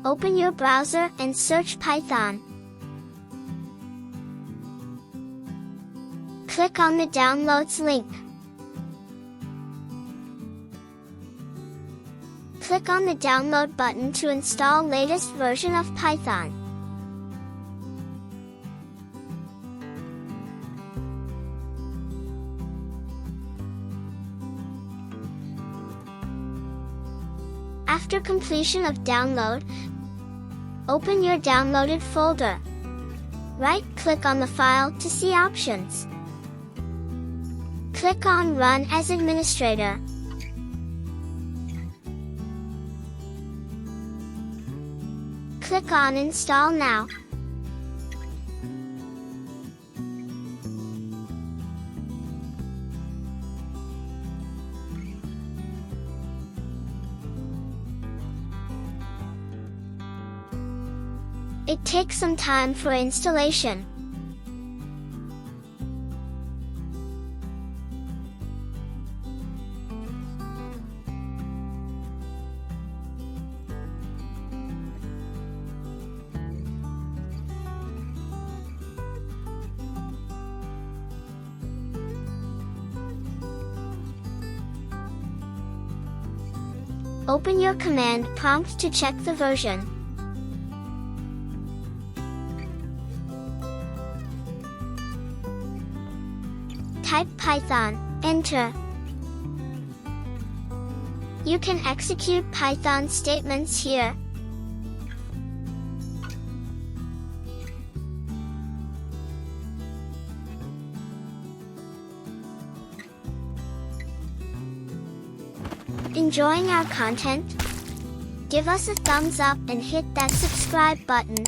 Open your browser and search Python. Click on the Downloads link. Click on the Download button to install latest version of Python. After completion of download, open your downloaded folder. Right-click on the file to see options. Click on Run as Administrator. Click on Install Now. It takes some time for installation. Open your command prompt to check the version. Type Python, enter. You can execute Python statements here. Enjoying our content? Give us a thumbs up and hit that subscribe button.